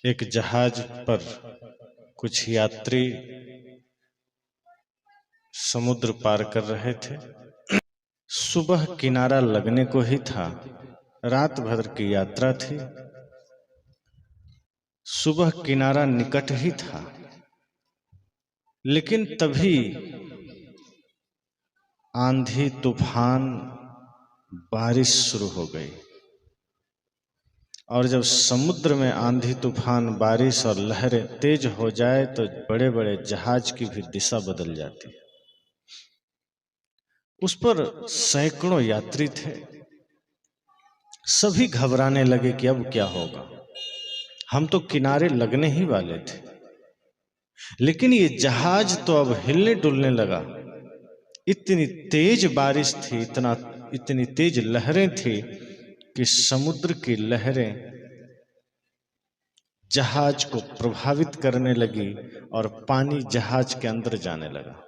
एक जहाज पर कुछ यात्री समुद्र पार कर रहे थे। सुबह किनारा लगने को ही था, रात भर की यात्रा थी। सुबह किनारा निकट ही था, लेकिन तभी आंधी तूफान बारिश शुरू हो गई। और जब समुद्र में आंधी तूफान बारिश और लहरें तेज हो जाए तो बड़े बड़े जहाज की भी दिशा बदल जाती है। उस पर सैकड़ों यात्री थे। सभी घबराने लगे कि अब क्या होगा। हम तो किनारे लगने ही वाले थे, लेकिन ये जहाज तो अब हिलने डुलने लगा। इतनी तेज बारिश थी, इतनी तेज लहरें थी कि समुद्र की लहरें जहाज को प्रभावित करने लगी और पानी जहाज के अंदर जाने लगा।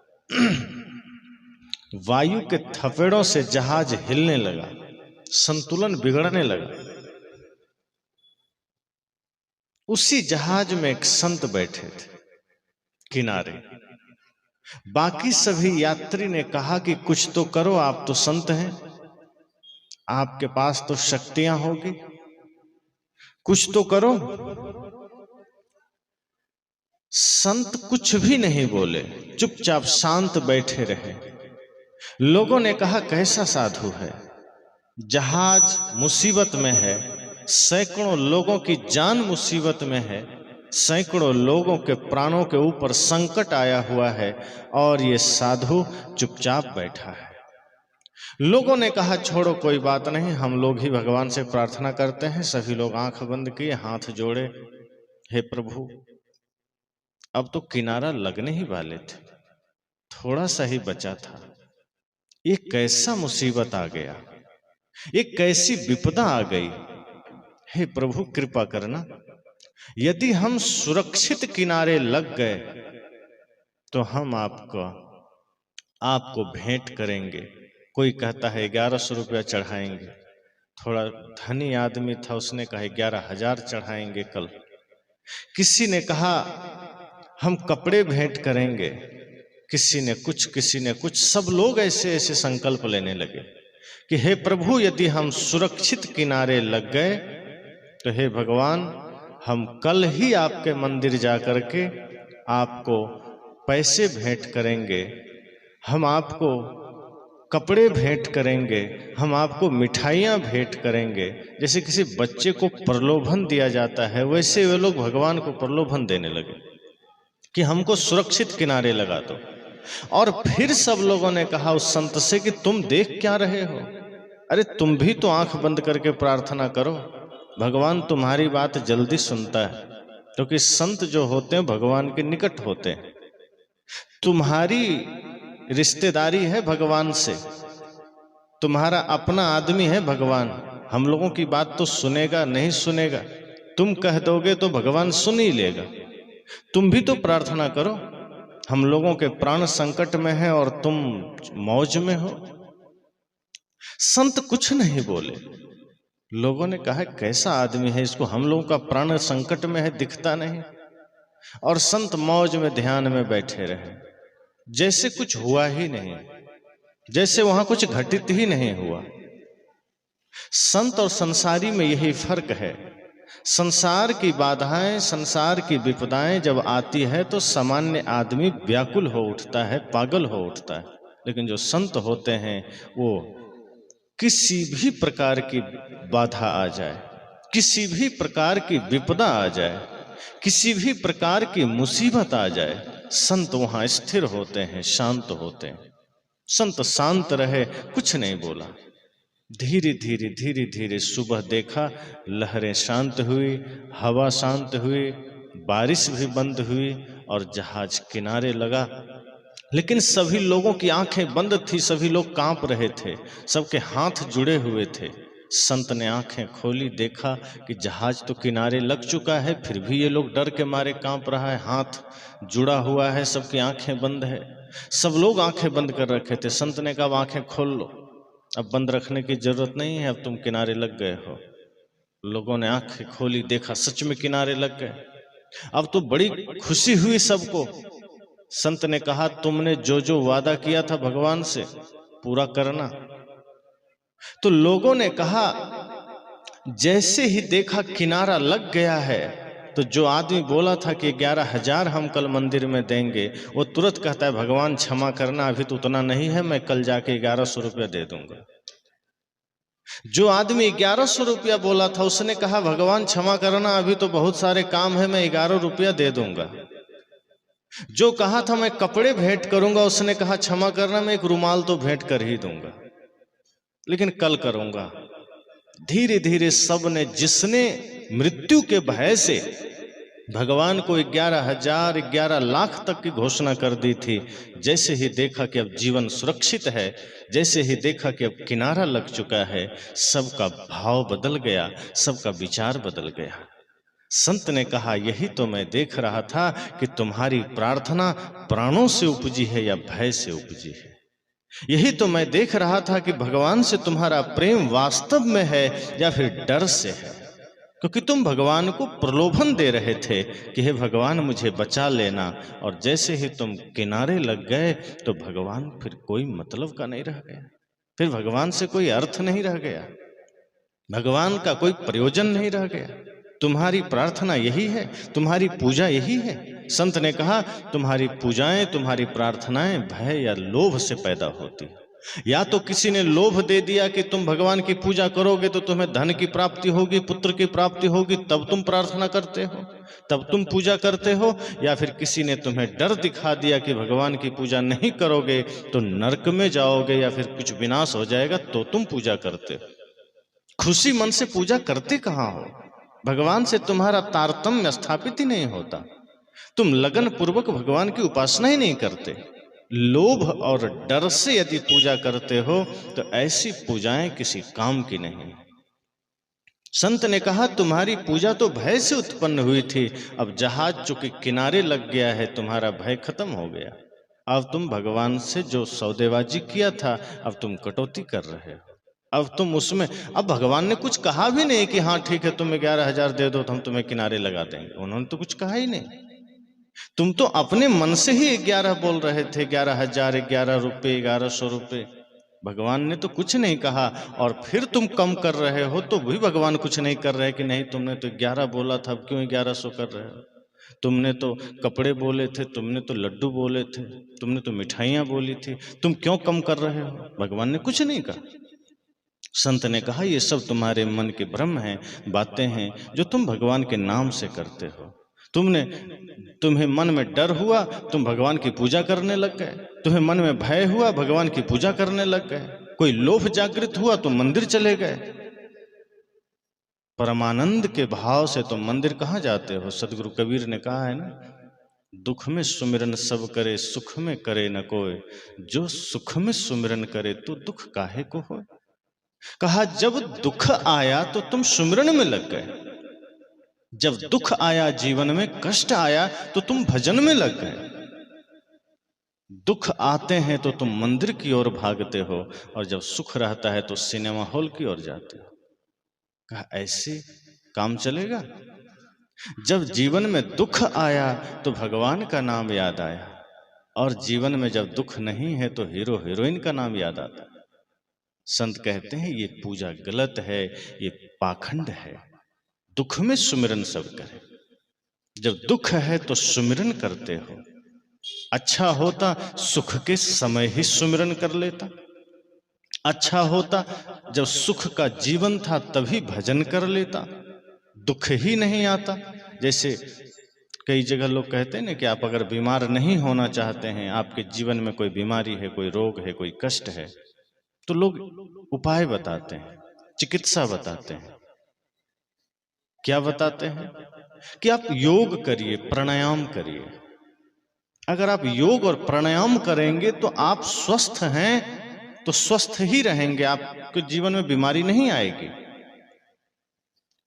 वायु के थपेड़ों से जहाज हिलने लगा, संतुलन बिगड़ने लगा। उसी जहाज में एक संत बैठे थे किनारे। बाकी सभी यात्री ने कहा कि कुछ तो करो, आप तो संत हैं, आपके पास तो शक्तियां होगी, कुछ तो करो। संत कुछ भी नहीं बोले, चुपचाप शांत बैठे रहे। लोगों ने कहा कैसा साधु है, जहाज मुसीबत में है, सैकड़ों लोगों की जान मुसीबत में है, सैकड़ों लोगों के प्राणों के ऊपर संकट आया हुआ है और ये साधु चुपचाप बैठा है। लोगों ने कहा छोड़ो, कोई बात नहीं, हम लोग ही भगवान से प्रार्थना करते हैं। सभी लोग आंख बंद किए, हाथ जोड़े, हे प्रभु अब तो किनारा लगने ही वाले थे, थोड़ा सा ही बचा था। ये कैसा मुसीबत आ गया, ये कैसी विपदा आ गई। हे प्रभु कृपा करना, यदि हम सुरक्षित किनारे लग गए तो हम आपको भेंट करेंगे। कोई कहता है 1100 रुपया चढ़ाएंगे। थोड़ा धनी आदमी था, उसने कहा 11,000 चढ़ाएंगे कल। किसी ने कहा हम कपड़े भेंट करेंगे, किसी ने कुछ। सब लोग ऐसे ऐसे संकल्प लेने लगे कि हे प्रभु यदि हम सुरक्षित किनारे लग गए तो हे भगवान हम कल ही आपके मंदिर जाकर के आपको पैसे भेंट करेंगे, हम आपको कपड़े भेंट करेंगे, हम आपको मिठाइयाँ भेंट करेंगे। जैसे किसी बच्चे को प्रलोभन दिया जाता है, वैसे वे लोग भगवान को प्रलोभन देने लगे कि हमको सुरक्षित किनारे लगा दो। और फिर सब लोगों ने कहा उस संत से कि तुम देख क्या रहे हो, अरे तुम भी तो आंख बंद करके प्रार्थना करो, भगवान तुम्हारी बात जल्दी सुनता है। क्योंकि संत जो होते हैं भगवान के निकट होते हैं। तुम्हारी रिश्तेदारी है भगवान से, तुम्हारा अपना आदमी है भगवान, हम लोगों की बात तो सुनेगा नहीं सुनेगा, तुम कह दोगे तो भगवान सुन ही लेगा। तुम भी तो प्रार्थना करो, हम लोगों के प्राण संकट में है और तुम मौज में हो। संत कुछ नहीं बोले। लोगों ने कहा कैसा आदमी है, इसको हम लोगों का प्राण संकट में है दिखता नहीं। और संत मौज में ध्यान में बैठे रहे, जैसे कुछ हुआ ही नहीं, जैसे वहां कुछ घटित ही नहीं हुआ। संत और संसारी में यही फर्क है। संसार की बाधाएं, संसार की विपदाएं जब आती है तो सामान्य आदमी व्याकुल हो उठता है, पागल हो उठता है। लेकिन जो संत होते हैं वो किसी भी प्रकार की बाधा आ जाए, किसी भी प्रकार की विपदा आ जाए, किसी भी प्रकार की मुसीबत आ जाए, संत वहां स्थिर होते हैं, शांत होते हैं। संत शांत रहे, कुछ नहीं बोला। धीरे धीरे सुबह देखा, लहरें शांत हुई, हवा शांत हुई, बारिश भी बंद हुई और जहाज किनारे लगा। लेकिन सभी लोगों की आंखें बंद थी, सभी लोग कांप रहे थे, सबके हाथ जुड़े हुए थे। संत ने आंखें खोली, देखा कि जहाज तो किनारे लग चुका है, फिर भी ये लोग डर के मारे कांप रहा है, हाथ जुड़ा हुआ है, सबकी आंखें बंद है। सब लोग आंखें बंद कर रखे थे। संत ने कहा आंखें खोल लो, अब बंद रखने की जरूरत नहीं है, अब तुम किनारे लग गए हो। लोगों ने आंखें खोली, देखा सच में किनारे लग गए। अब तो बड़ी खुशी हुई सबको। संत ने कहा, तुमने जो जो वादा किया था भगवान से पूरा करना। तो लोगों ने कहा, जैसे ही देखा किनारा लग गया है, तो जो आदमी बोला था कि 11,000 हम कल मंदिर में देंगे, वो तुरंत कहता है, भगवान क्षमा करना, अभी तो उतना नहीं है, मैं कल जाके 1100 रुपया दे दूंगा। जो आदमी 1100 रुपया बोला था, उसने कहा, भगवान क्षमा करना, अभी तो बहुत सारे काम है, मैं 11 रुपया दे दूंगा। जो कहा था मैं कपड़े भेंट करूंगा, उसने कहा, क्षमा करना, मैं एक रुमाल तो भेंट कर ही दूंगा, लेकिन कल करूंगा। धीरे धीरे सब ने, जिसने मृत्यु के भय से भगवान को 11,000 11 लाख तक की घोषणा कर दी थी, जैसे ही देखा कि अब जीवन सुरक्षित है, जैसे ही देखा कि अब किनारा लग चुका है, सबका भाव बदल गया, सबका विचार बदल गया। संत ने कहा, यही तो मैं देख रहा था कि तुम्हारी प्रार्थना प्राणों से उपजी है या भय से उपजी है। यही तो मैं देख रहा था कि भगवान से तुम्हारा प्रेम वास्तव में है या फिर डर से है, क्योंकि तुम भगवान को प्रलोभन दे रहे थे कि हे भगवान मुझे बचा लेना, और जैसे ही तुम किनारे लग गए तो भगवान फिर कोई मतलब का नहीं रह गया, फिर भगवान से कोई अर्थ नहीं रह गया, भगवान का कोई प्रयोजन नहीं रह गया। तुम्हारी प्रार्थना यही है, तुम्हारी पूजा यही है। संत ने कहा, तुम्हारी पूजाएं, तुम्हारी प्रार्थनाएं भय या लोभ से पैदा होती है। या तो किसी ने लोभ दे दिया कि तुम भगवान की पूजा करोगे तो तुम्हें धन की प्राप्ति होगी, पुत्र की प्राप्ति होगी, तब तुम प्रार्थना करते हो, तब तुम पूजा करते हो। या फिर किसी ने तुम्हें डर दिखा दिया कि भगवान की पूजा नहीं करोगे तो नरक में जाओगे या फिर कुछ विनाश हो जाएगा, तो तुम पूजा करते हो। खुशी मन से पूजा करते कहाँ हो? भगवान से तुम्हारा तारतम्य स्थापित ही नहीं होता, तुम लगन पूर्वक भगवान की उपासना ही नहीं करते। लोभ और डर से यदि पूजा करते हो तो ऐसी पूजाएं किसी काम की नहीं। संत ने कहा, तुम्हारी पूजा तो भय से उत्पन्न हुई थी, अब जहाज चूंकि किनारे लग गया है, तुम्हारा भय खत्म हो गया। अब तुम भगवान से जो सौदेबाजी किया था, अब तुम कटौती कर रहे हो। अब तुम उसमें, अब भगवान ने कुछ कहा भी नहीं कि हाँ ठीक है तुम 11,000 दे दो तो हम तुम्हें किनारे लगा देंगे, उन्होंने तो कुछ कहा ही नहीं। तुम तो अपने मन से ही 11 बोल रहे थे, 11,000 11 रुपये 1100 रुपये। भगवान ने तो कुछ नहीं कहा, और फिर तुम कम कर रहे हो तो भी भगवान कुछ नहीं कर रहे कि नहीं तुमने तो 11 बोला था, अब क्यों 1100 कर रहे हो? तुमने तो कपड़े बोले थे, तुमने तो लड्डू बोले थे, तुमने तो मिठाइयां बोली थी, तुम क्यों कम कर रहे हो? भगवान ने कुछ नहीं कहा। संत ने कहा, ये सब तुम्हारे मन के भ्रम हैं, बातें हैं जो तुम भगवान के नाम से करते हो। तुम्हें मन में डर हुआ, तुम भगवान की पूजा करने लग गए। तुम्हें मन में भय हुआ, भगवान की पूजा करने लग गए। कोई लोभ जागृत हुआ, तुम मंदिर चले गए। परमानंद के भाव से तुम मंदिर कहाँ जाते हो? सदगुरु कबीर ने कहा है ना, दुख में सुमिरन सब करे, सुख में करे न कोई, जो सुख में सुमिरन करे तो दुख काहे को हो। कहा, जब दुख आया तो तुम सुमिरन में लग गए, जब दुख आया जीवन में, कष्ट आया तो तुम भजन में लग गए। दुख आते हैं तो तुम मंदिर की ओर भागते हो, और जब सुख रहता है तो सिनेमा हॉल की ओर जाते हो। कहा, ऐसे काम चलेगा? जब जीवन में दुख आया तो भगवान का नाम याद आया, और जीवन में जब दुख नहीं है तो हीरो हीरोइन का नाम याद आता। संत कहते हैं, ये पूजा गलत है, ये पाखंड है। दुख में सुमिरन सब करे, जब दुख है तो सुमिरन करते हो। अच्छा होता सुख के समय ही सुमिरन कर लेता, अच्छा होता जब सुख का जीवन था तभी भजन कर लेता, दुख ही नहीं आता। जैसे कई जगह लोग कहते हैं ना कि आप अगर बीमार नहीं होना चाहते हैं, आपके जीवन में कोई बीमारी है, कोई रोग है, कोई कष्ट है, तो लोग उपाय बताते हैं, चिकित्सा बताते हैं। क्या बताते हैं? कि आप योग करिए, प्राणायाम करिए। अगर आप योग और प्राणायाम करेंगे तो आप स्वस्थ हैं, तो स्वस्थ ही रहेंगे, आपके जीवन में बीमारी नहीं आएगी।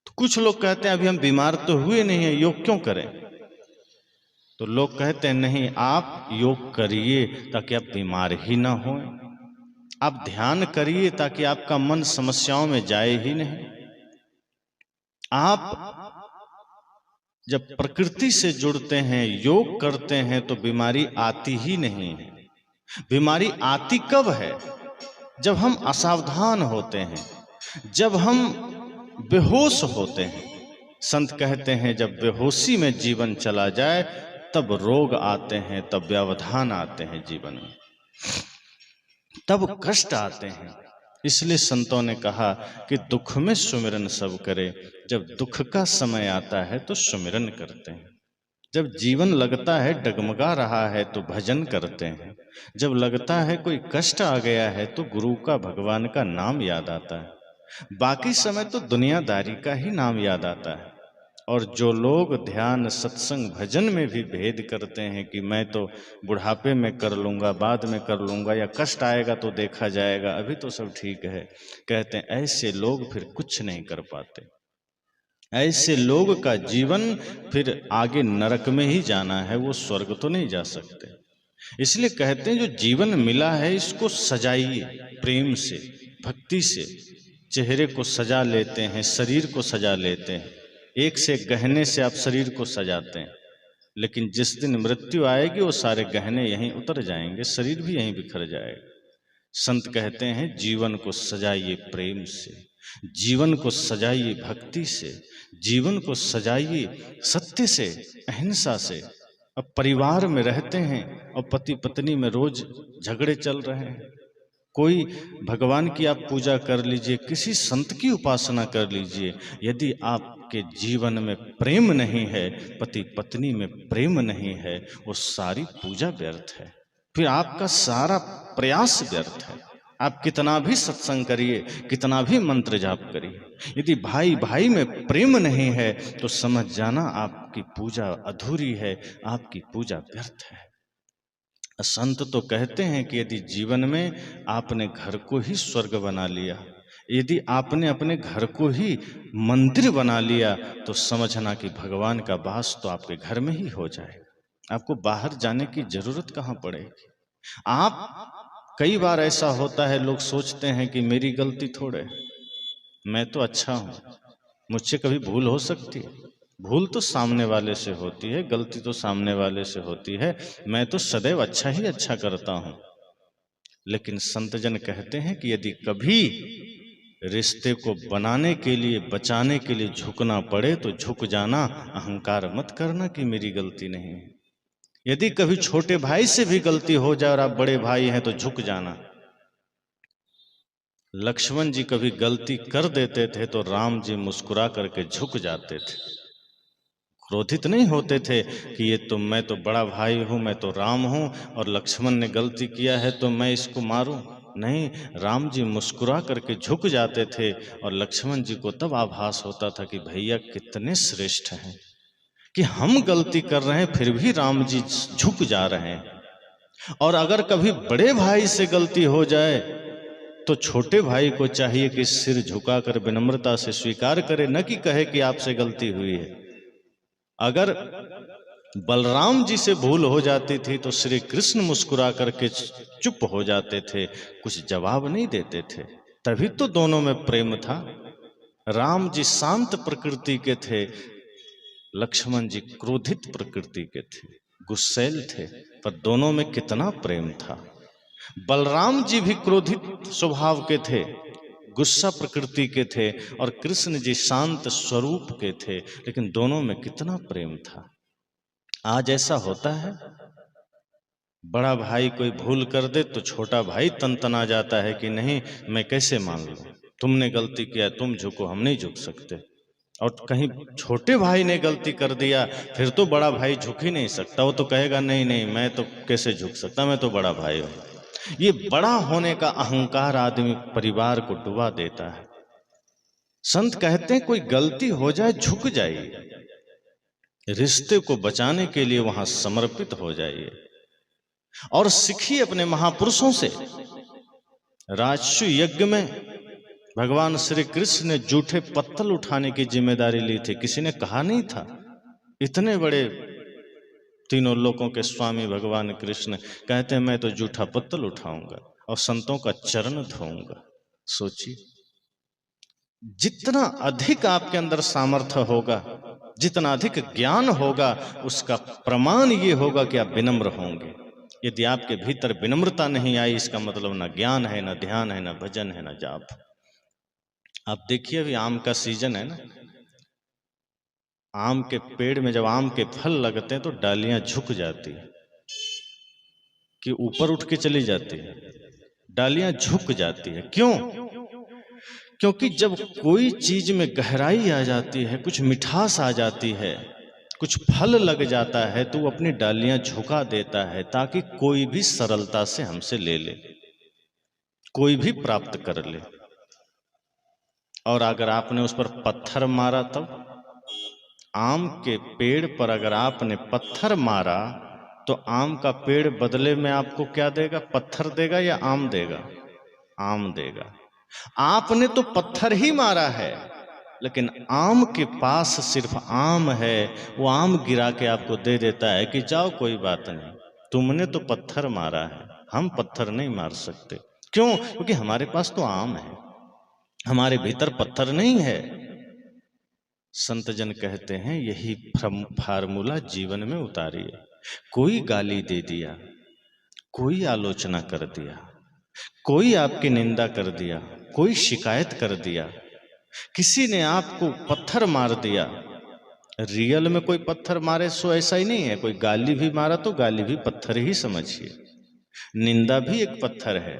तो कुछ लोग कहते हैं अभी हम बीमार तो हुए नहीं हैं, योग क्यों करें? तो लोग कहते हैं नहीं, आप योग करिए ताकि आप बीमार ही ना हों। आप ध्यान करिए ताकि आपका मन समस्याओं में जाए ही नहीं। आप जब प्रकृति से जुड़ते हैं, योग करते हैं, तो बीमारी आती ही नहीं है। बीमारी आती कब है? जब हम असावधान होते हैं, जब हम बेहोश होते हैं। संत कहते हैं जब बेहोशी में जीवन चला जाए तब रोग आते हैं, तब व्यवधान आते हैं जीवन में, तब कष्ट आते हैं। इसलिए संतों ने कहा कि दुख में सुमिरन सब करे। जब दुख का समय आता है तो सुमिरन करते हैं। जब जीवन लगता है डगमगा रहा है तो भजन करते हैं। जब लगता है कोई कष्ट आ गया है तो गुरु का, भगवान का नाम याद आता है। बाकी समय तो दुनियादारी का ही नाम याद आता है। और जो लोग ध्यान, सत्संग, भजन में भी भेद करते हैं कि मैं तो बुढ़ापे में कर लूँगा, बाद में कर लूँगा, या कष्ट आएगा तो देखा जाएगा, अभी तो सब ठीक है, कहते हैं ऐसे लोग फिर कुछ नहीं कर पाते। ऐसे लोग का जीवन फिर आगे नरक में ही जाना है, वो स्वर्ग तो नहीं जा सकते। इसलिए कहते हैं जो जीवन मिला है इसको सजाइए प्रेम से, भक्ति से। चेहरे को सजा लेते हैं, शरीर को सजा लेते हैं, एक से एक गहने से आप शरीर को सजाते हैं, लेकिन जिस दिन मृत्यु आएगी वो सारे गहने यहीं उतर जाएंगे, शरीर भी यहीं बिखर जाएगा। संत कहते हैं जीवन को सजाइए प्रेम से, जीवन को सजाइए भक्ति से, जीवन को सजाइए सत्य से, अहिंसा से। अब परिवार में रहते हैं और पति पत्नी में रोज झगड़े चल रहे हैं। कोई भगवान की आप पूजा कर लीजिए, किसी संत की उपासना कर लीजिए, यदि आपके जीवन में प्रेम नहीं है, पति पत्नी में प्रेम नहीं है, वो सारी पूजा व्यर्थ है। फिर आपका सारा प्रयास व्यर्थ है। आप कितना भी सत्संग करिए, कितना भी मंत्र जाप करिए, यदि भाई भाई में प्रेम नहीं है तो समझ जाना आपकी पूजा अधूरी है, आपकी पूजा व्यर्थ है। संत तो कहते हैं कि यदि जीवन में आपने घर को ही स्वर्ग बना लिया, यदि आपने अपने घर को ही मंदिर बना लिया, तो समझना कि भगवान का वास तो आपके घर में ही हो जाएगा। आपको बाहर जाने की जरूरत कहाँ पड़ेगी। आप कई बार ऐसा होता है, लोग सोचते हैं कि मेरी गलती थोड़े, मैं तो अच्छा हूं, मुझसे कभी भूल हो सकती है। भूल तो सामने वाले से होती है, गलती तो सामने वाले से होती है, मैं तो सदैव अच्छा ही अच्छा करता हूं। लेकिन संतजन कहते हैं कि यदि कभी रिश्ते को बनाने के लिए, बचाने के लिए झुकना पड़े तो झुक जाना, अहंकार मत करना कि मेरी गलती नहीं है। यदि कभी छोटे भाई से भी गलती हो जाए और आप बड़े भाई हैं तो झुक जाना। लक्ष्मण जी कभी गलती कर देते थे तो राम जी मुस्कुरा करके झुक जाते थे, क्रोधित नहीं होते थे कि ये तो, मैं तो बड़ा भाई हूं, मैं तो राम हूं और लक्ष्मण ने गलती किया है तो मैं इसको मारूं। नहीं, राम जी मुस्कुरा करके झुक जाते थे और लक्ष्मण जी को तब आभास होता था कि भैया कितने श्रेष्ठ हैं कि हम गलती कर रहे हैं फिर भी राम जी झुक जा रहे हैं। और अगर कभी बड़े भाई से गलती हो जाए तो छोटे भाई को चाहिए कि सिर झुकाकर विनम्रता से स्वीकार करे, न कि कहे कि आपसे गलती हुई है। अगर बलराम जी से भूल हो जाती थी तो श्री कृष्ण मुस्कुरा करके चुप हो जाते थे, कुछ जवाब नहीं देते थे, तभी तो दोनों में प्रेम था। राम जी शांत प्रकृति के थे, लक्ष्मण जी क्रोधित प्रकृति के थे, गुस्सैल थे, पर दोनों में कितना प्रेम था। बलराम जी भी क्रोधित स्वभाव के थे, गुस्सा प्रकृति के थे, और कृष्ण जी शांत स्वरूप के थे, लेकिन दोनों में कितना प्रेम था। आज ऐसा होता है, बड़ा भाई कोई भूल कर दे तो छोटा भाई तनतना जाता है कि नहीं, मैं कैसे मान लूं, तुमने गलती किया, तुम झुको, हम नहीं झुक सकते। और कहीं छोटे भाई ने गलती कर दिया फिर तो बड़ा भाई झुक ही नहीं सकता, वो तो कहेगा नहीं नहीं, मैं तो कैसे झुक सकता, मैं तो बड़ा भाई हूं। ये बड़ा होने का अहंकार आदमी परिवार को डुबा देता है। संत कहते हैं कोई गलती हो जाए झुक जाइए, रिश्ते को बचाने के लिए वहां समर्पित हो जाइए और सीखिए अपने महापुरुषों से। राजसु यज्ञ में भगवान श्री कृष्ण ने जूठे पत्तल उठाने की जिम्मेदारी ली थी, किसी ने कहा नहीं था। इतने बड़े तीनों लोकों के स्वामी भगवान कृष्ण कहते हैं मैं तो जूठा पत्तल उठाऊंगा और संतों का चरण धोऊंगा। सोचिए, जितना अधिक आपके अंदर सामर्थ्य होगा, जितना अधिक ज्ञान होगा, उसका प्रमाण ये होगा कि आप विनम्र होंगे। यदि आपके भीतर विनम्रता नहीं आई, इसका मतलब ना ज्ञान है, ना ध्यान है, ना भजन है, ना जाप। आप देखिए अभी आम का सीजन है ना, आम के पेड़ में जब आम के फल लगते हैं तो डालियां झुक जाती है कि ऊपर उठ के चली जाती है, डालियां झुक जाती है। क्यों? क्योंकि जब कोई चीज में गहराई आ जाती है, कुछ मिठास आ जाती है, कुछ फल लग जाता है, तो वो अपनी डालियां झुका देता है ताकि कोई भी सरलता से हमसे ले ले, कोई भी प्राप्त कर ले। और अगर आपने उस पर पत्थर मारा, तब आम के पेड़ पर अगर आपने पत्थर मारा, तो आम का पेड़ बदले में आपको क्या देगा? पत्थर देगा या आम देगा? आम देगा। आपने तो पत्थर ही मारा है, लेकिन आम के पास सिर्फ आम है, वो आम गिरा के आपको दे देता है कि जाओ कोई बात नहीं, तुमने तो पत्थर मारा है, हम पत्थर नहीं मार सकते। क्यों? क्योंकि हमारे पास तो आम है, हमारे भीतर पत्थर नहीं है। संत जन कहते हैं यही फार्मूला जीवन में उतारिए। कोई गाली दे दिया, कोई आलोचना कर दिया, कोई आपकी निंदा कर दिया, कोई शिकायत कर दिया, किसी ने आपको पत्थर मार दिया, रियल में कोई पत्थर मारे सो ऐसा ही नहीं है। कोई गाली भी मारा तो गाली भी पत्थर ही समझिए, निंदा भी एक पत्थर है,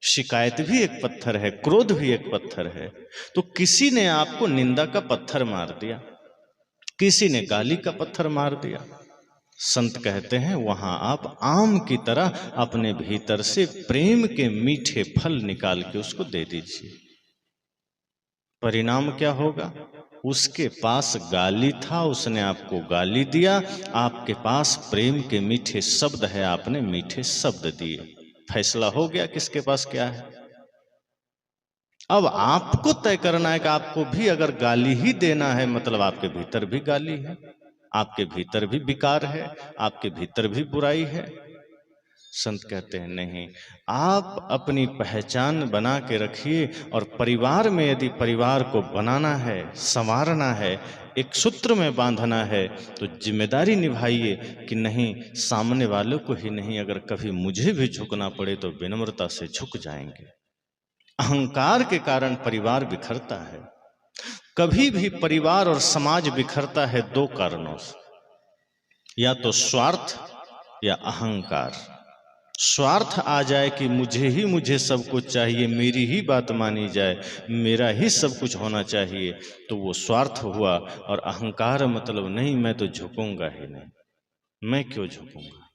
शिकायत भी एक पत्थर है, क्रोध भी एक पत्थर है। तो किसी ने आपको निंदा का पत्थर मार दिया, किसी ने गाली का पत्थर मार दिया, संत कहते हैं वहां आप आम की तरह अपने भीतर से प्रेम के मीठे फल निकाल के उसको दे दीजिए। परिणाम क्या होगा? उसके पास गाली था, उसने आपको गाली दिया, आपके पास प्रेम के मीठे शब्द है, आपने मीठे शब्द दिए। फैसला हो गया किसके पास क्या है। अब आपको तय करना है कि आपको भी अगर गाली ही देना है, मतलब आपके भीतर भी गाली है, आपके भीतर भी विकार है, आपके भीतर भी बुराई है। संत कहते हैं नहीं, आप अपनी पहचान बना के रखिए, और परिवार में यदि परिवार को बनाना है, संवारना है, एक सूत्र में बांधना है, तो जिम्मेदारी निभाइए कि नहीं, सामने वालों को ही नहीं, अगर कभी मुझे भी झुकना पड़े तो विनम्रता से झुक जाएंगे। अहंकार के कारण परिवार बिखरता है। कभी भी परिवार और समाज बिखरता है दो कारणों से, या तो स्वार्थ या अहंकार। स्वार्थ आ जाए कि मुझे सब कुछ चाहिए, मेरी ही बात मानी जाए, मेरा ही सब कुछ होना चाहिए, तो वो स्वार्थ हुआ। और अहंकार मतलब नहीं, मैं तो झुकूंगा ही नहीं, मैं क्यों झुकूंगा,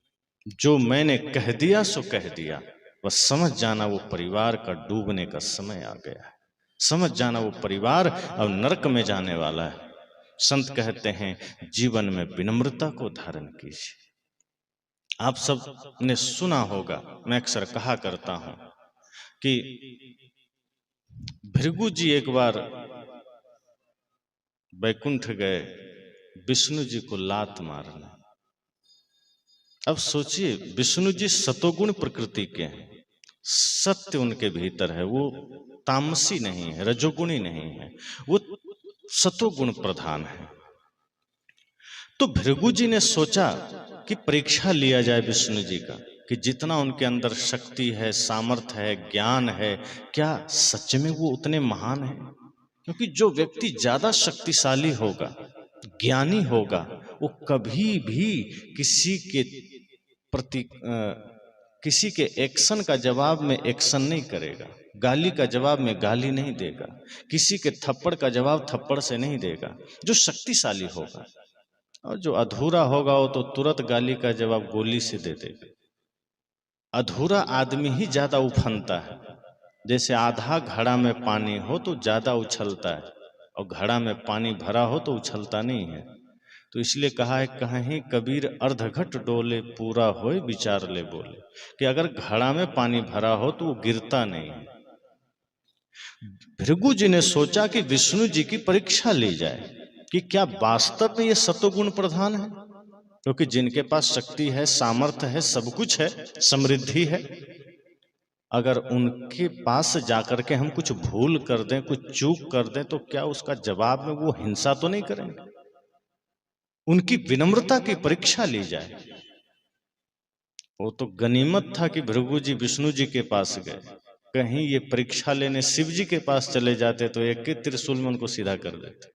जो मैंने कह दिया सो कह दिया। बस समझ जाना वो परिवार का डूबने का समय आ गया है, समझ जाना वो परिवार अब नरक में जाने वाला है। संत कहते हैं जीवन में विनम्रता को धारण कीजिए। आप सब ने सुना होगा, मैं अक्सर कहा करता हूं कि भृगु जी एक बार बैकुंठ गए विष्णु जी को लात मारने। अब सोचिए, विष्णु जी सतोगुण प्रकृति के हैं, सत्य उनके भीतर है, वो तामसी नहीं है, रजोगुणी नहीं है, वो सतोगुण प्रधान है। तो भृगु जी ने सोचा कि परीक्षा लिया जाए विष्णु जी का, कि जितना उनके अंदर शक्ति है, सामर्थ्य है, ज्ञान है, क्या सच में वो उतने महान हैं? क्योंकि जो व्यक्ति ज्यादा शक्तिशाली होगा, ज्ञानी होगा, वो कभी भी किसी के प्रति किसी के एक्शन का जवाब में एक्शन नहीं करेगा, गाली का जवाब में गाली नहीं देगा, किसी के थप्पड़ का जवाब थप्पड़ से नहीं देगा, जो शक्तिशाली होगा। और जो अधूरा होगा वो तो तुरंत गाली का जवाब गोली से दे देगा। अधूरा आदमी ही ज्यादा उफनता है। जैसे आधा घड़ा में पानी हो तो ज्यादा उछलता है, और घड़ा में पानी भरा हो तो उछलता नहीं है। तो इसलिए कहा है, कहीं कबीर अर्धघट डोले, पूरा होए विचार ले बोले, कि अगर घड़ा में पानी भरा हो तो वो गिरता नहीं है। भृगु जी ने सोचा कि विष्णु जी की परीक्षा ली जाए कि क्या वास्तव में ये सतोगुण प्रधान है, क्योंकि जिनके पास शक्ति है, सामर्थ्य है, सब कुछ है, समृद्धि है, अगर उनके पास जाकर के हम कुछ भूल कर दें, कुछ चूक कर दें, तो क्या उसका जवाब में वो हिंसा तो नहीं करेंगे? उनकी विनम्रता की परीक्षा ली जाए। वो तो गनीमत था कि भृगु जी विष्णु जी के पास गए। कहीं ये परीक्षा लेने शिव जी के पास चले जाते तो एक ही त्रिशूल में उनको सीधा कर देते।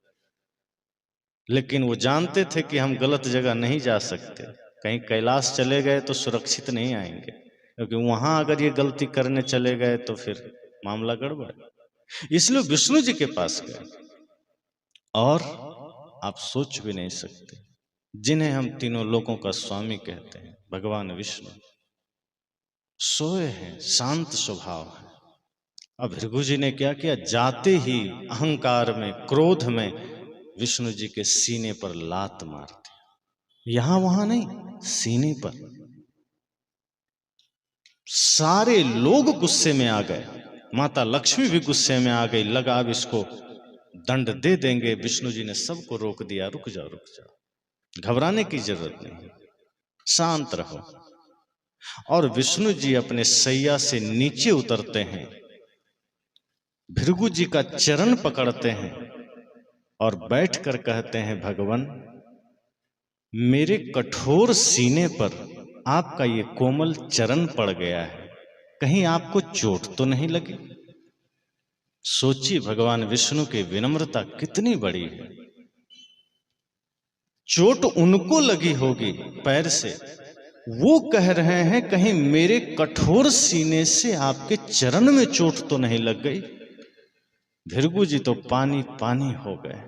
लेकिन वो जानते थे कि हम गलत जगह नहीं जा सकते, कहीं कैलाश चले गए तो सुरक्षित नहीं आएंगे, क्योंकि वहां अगर ये गलती करने चले गए तो फिर मामला गड़बड़। इसलिए विष्णु जी के पास गए। और आप सोच भी नहीं सकते, जिन्हें हम तीनों लोकों का स्वामी कहते हैं, भगवान विष्णु सोए हैं, शांत स्वभाव है। अब भृगु जी ने क्या किया, जाते ही अहंकार में, क्रोध में विष्णु जी के सीने पर लात मार दी। यहां वहां नहीं, सीने पर। सारे लोग गुस्से में आ गए, माता लक्ष्मी भी गुस्से में आ गई, लगा अब इसको दंड दे देंगे। विष्णु जी ने सबको रोक दिया, रुक जाओ रुक जाओ, घबराने की जरूरत नहीं, शांत रहो। और विष्णु जी अपने सैया से नीचे उतरते हैं, भृगु जी का चरण पकड़ते हैं और बैठकर कहते हैं, भगवान मेरे कठोर सीने पर आपका ये कोमल चरण पड़ गया है, कहीं आपको चोट तो नहीं लगी? सोचिए भगवान विष्णु की विनम्रता कितनी बड़ी है। चोट उनको लगी होगी पैर से, वो कह रहे हैं कहीं मेरे कठोर सीने से आपके चरण में चोट तो नहीं लग गई? भृगु जी तो पानी पानी हो गए।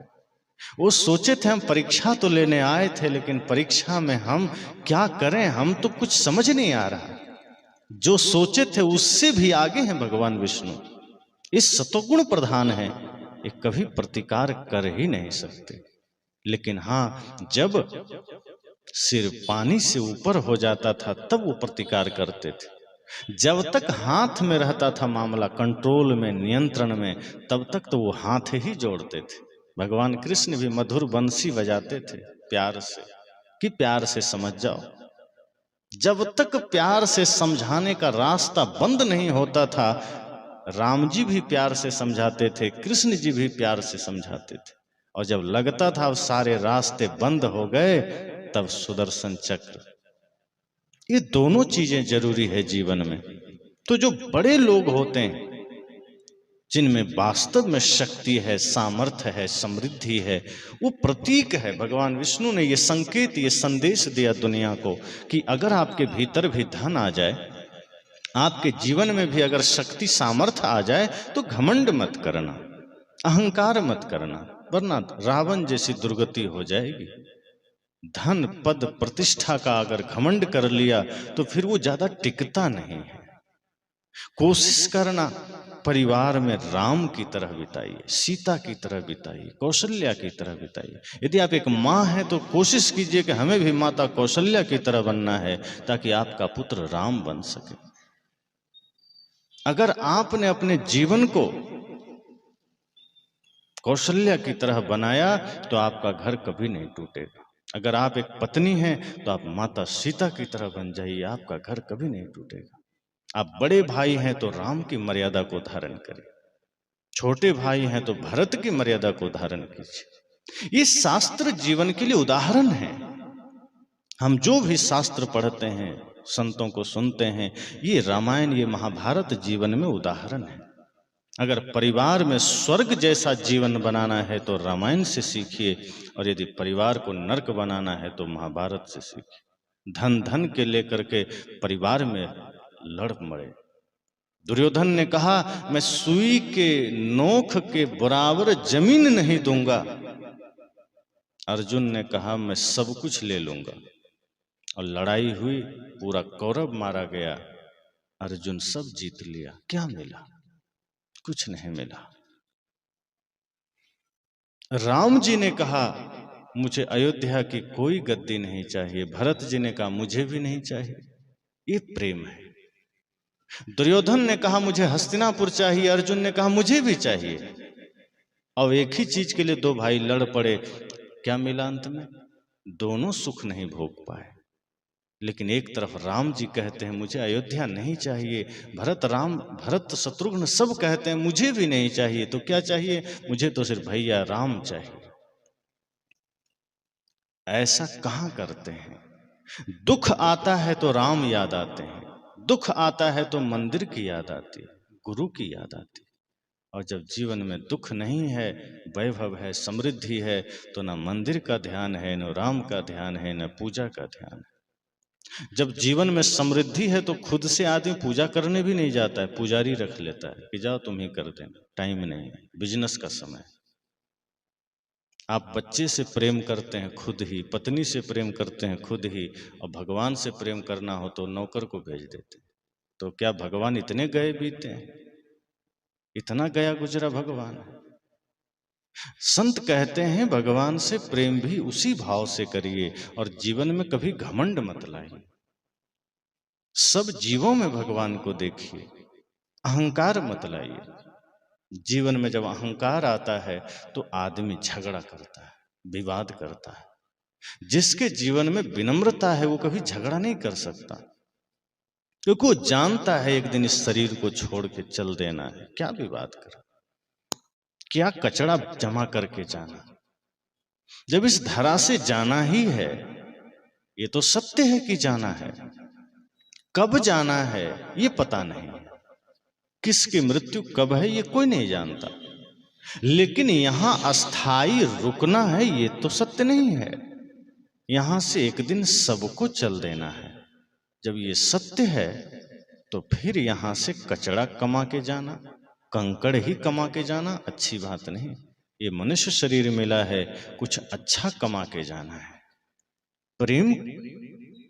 वो सोचे थे हम परीक्षा तो लेने आए थे, लेकिन परीक्षा में हम क्या करें, हम तो कुछ समझ नहीं आ रहा। जो सोचे थे उससे भी आगे हैं भगवान विष्णु, इस सतोगुण प्रधान है, ये कभी प्रतिकार कर ही नहीं सकते। लेकिन हाँ, जब सिर पानी से ऊपर हो जाता था तब वो प्रतिकार करते थे। जब तक हाथ में रहता था मामला, कंट्रोल में, नियंत्रण में, तब तक तो वो हाथ ही जोड़ते थे। भगवान कृष्ण भी मधुर बंसी बजाते थे प्यार से, कि प्यार से समझ जाओ। जब तक प्यार से समझाने का रास्ता बंद नहीं होता था, राम जी भी प्यार से समझाते थे, कृष्ण जी भी प्यार से समझाते थे। और जब लगता था सारे रास्ते बंद हो गए, तब सुदर्शन चक्र। ये दोनों चीजें जरूरी है जीवन में। तो जो बड़े लोग होते हैं, जिनमें वास्तव में शक्ति है, सामर्थ्य है, समृद्धि है, वो प्रतीक है। भगवान विष्णु ने ये संकेत, ये संदेश दिया दुनिया को कि अगर आपके भीतर भी धन आ जाए, आपके जीवन में भी अगर शक्ति सामर्थ्य आ जाए, तो घमंड मत करना, अहंकार मत करना, वरना रावण जैसी दुर्गति हो जाएगी। धन पद प्रतिष्ठा का अगर घमंड कर लिया तो फिर वो ज्यादा टिकता नहीं है। कोशिश करना परिवार में राम की तरह बिताइए, सीता की तरह बिताइए, कौशल्या की तरह बिताइए। यदि आप एक माँ हैं तो कोशिश कीजिए कि हमें भी माता कौशल्या की तरह बनना है, ताकि आपका पुत्र राम बन सके। अगर आपने अपने जीवन को कौशल्या की तरह बनाया तो आपका घर कभी नहीं टूटेगा। अगर आप एक पत्नी हैं तो आप माता सीता की तरह बन जाइए, आपका घर कभी नहीं टूटेगा। आप बड़े भाई हैं तो राम की मर्यादा को धारण करें, छोटे भाई हैं तो भरत की मर्यादा को धारण कीजिए। ये शास्त्र जीवन के लिए उदाहरण है। हम जो भी शास्त्र पढ़ते हैं, संतों को सुनते हैं, ये रामायण, ये महाभारत जीवन में उदाहरण है। अगर परिवार में स्वर्ग जैसा जीवन बनाना है तो रामायण से सीखिए, और यदि परिवार को नरक बनाना है तो महाभारत से सीखिए। धन धन के लेकर के परिवार में लड़ मरे। दुर्योधन ने कहा, मैं सुई के नोक के बराबर जमीन नहीं दूंगा। अर्जुन ने कहा, मैं सब कुछ ले लूंगा। और लड़ाई हुई, पूरा कौरव मारा गया, अर्जुन सब जीत लिया। क्या मिला? कुछ नहीं मिला। राम जी ने कहा, मुझे अयोध्या की कोई गद्दी नहीं चाहिए। भरत जी ने कहा, मुझे भी नहीं चाहिए। ये प्रेम है। दुर्योधन ने कहा, मुझे हस्तिनापुर चाहिए। अर्जुन ने कहा, मुझे भी चाहिए। अब एक ही चीज के लिए दो भाई लड़ पड़े, क्या मिला अंत में? दोनों सुख नहीं भोग पाए। लेकिन एक तरफ राम जी कहते हैं मुझे अयोध्या नहीं चाहिए, भरत शत्रुघ्न सब कहते हैं मुझे भी नहीं चाहिए, तो क्या चाहिए? मुझे तो सिर्फ भैया राम चाहिए। ऐसा कहाँ करते हैं? दुख आता है तो राम याद आते हैं, दुख आता है तो मंदिर की याद आती है, गुरु की याद आती है। और जब जीवन में दुख नहीं है, वैभव है, समृद्धि है, तो न मंदिर का ध्यान है, न राम का ध्यान है, न पूजा का ध्यान है। जब जीवन में समृद्धि है तो खुद से आदमी पूजा करने भी नहीं जाता है, पुजारी रख लेता है कि जाओ तुम ही कर देना, टाइम नहीं है, बिजनेस का समय। आप बच्चे से प्रेम करते हैं खुद ही, पत्नी से प्रेम करते हैं खुद ही, और भगवान से प्रेम करना हो तो नौकर को भेज देते हैं। तो क्या भगवान इतने गए बीते हैं? इतना गया गुजरा भगवान है? संत कहते हैं भगवान से प्रेम भी उसी भाव से करिए, और जीवन में कभी घमंड मत लाइए। सब जीवों में भगवान को देखिए, अहंकार मत लाइए। जीवन में जब अहंकार आता है तो आदमी झगड़ा करता है, विवाद करता है। जिसके जीवन में विनम्रता है वो कभी झगड़ा नहीं कर सकता, क्योंकि वो जानता है एक दिन इस शरीर को छोड़ के चल देना है। क्या विवाद कर, क्या कचरा जमा करके जाना, जब इस धरा से जाना ही है। ये तो सत्य है कि जाना है, कब जाना है ये पता नहीं, किसकी मृत्यु कब है ये कोई नहीं जानता, लेकिन यहां अस्थाई रुकना है ये तो सत्य नहीं है। यहां से एक दिन सबको चल देना है। जब ये सत्य है तो फिर यहां से कचरा कमा के जाना, कंकड़ ही कमा के जाना अच्छी बात नहीं। ये मनुष्य शरीर मिला है, कुछ अच्छा कमा के जाना है। प्रेम,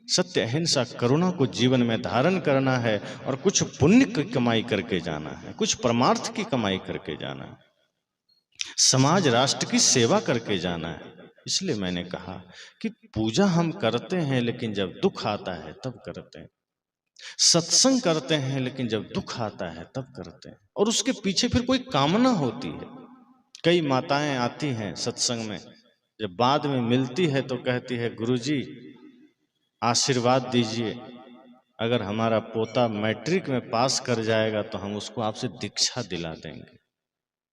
सत्य, अहिंसा, करुणा को जीवन में धारण करना है, और कुछ पुण्य की कमाई करके जाना है, कुछ परमार्थ की कमाई करके जाना है, समाज राष्ट्र की सेवा करके जाना है। इसलिए मैंने कहा कि पूजा हम करते हैं लेकिन जब दुख आता है तब करते हैं, सत्संग करते हैं लेकिन जब दुख आता है तब करते हैं, और उसके पीछे फिर कोई कामना होती है। कई माताएं आती हैं सत्संग में, जब बाद में मिलती है तो कहती है गुरुजी आशीर्वाद दीजिए, अगर हमारा पोता मैट्रिक में पास कर जाएगा तो हम उसको आपसे दीक्षा दिला देंगे,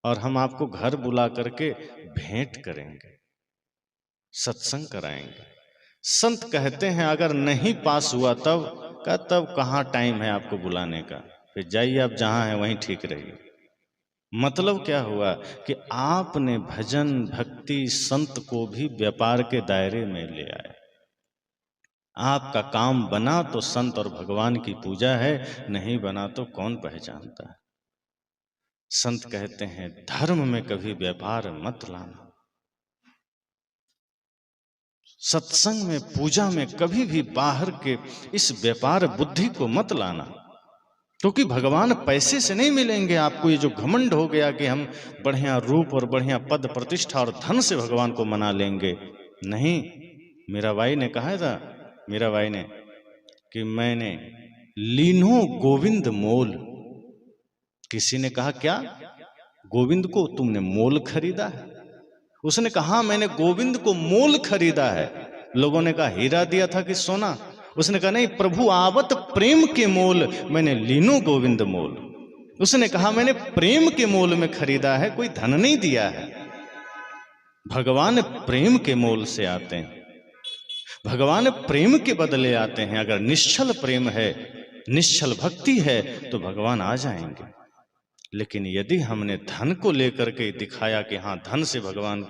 और हम आपको घर बुला करके भेंट करेंगे, सत्संग कराएंगे। संत कहते हैं अगर नहीं पास हुआ तब कहाँ टाइम है आपको बुलाने का, फिर जाइए आप जहाँ हैं वहीं ठीक रहिए। मतलब क्या हुआ कि आपने भजन भक्ति संत को भी व्यापार के दायरे में ले आए। आपका काम बना तो संत और भगवान की पूजा है, नहीं बना तो कौन पहचानता है। संत कहते हैं धर्म में कभी व्यापार मत लाना, सत्संग में पूजा में कभी भी बाहर के इस व्यापार बुद्धि को मत लाना, क्योंकि भगवान पैसे से नहीं मिलेंगे आपको। ये जो घमंड हो गया कि हम बढ़िया रूप और बढ़िया पद प्रतिष्ठा और धन से भगवान को मना लेंगे, नहीं। मीराबाई ने कहा था, मीराबाई ने, कि मैंने लीनो गोविंद मोल। किसी ने कहा क्या गोविंद को तुमने मोल खरीदा है? उसने कहा मैंने गोविंद को मोल खरीदा है। लोगों ने कहा हीरा दिया था कि सोना? उसने कहा नहीं, प्रभु आवत प्रेम के मोल मैंने लीनो गोविंद मोल। उसने कहा मैंने प्रेम के मोल में खरीदा है, कोई धन नहीं दिया है। भगवान प्रेम के मोल से आते हैं, भगवान प्रेम के बदले आते हैं। अगर निश्चल प्रेम है, निश्चल भक्ति है तो भगवान आ जाएंगे। लेकिन यदि हमने धन को लेकर के दिखाया कि हाँ धन से भगवान,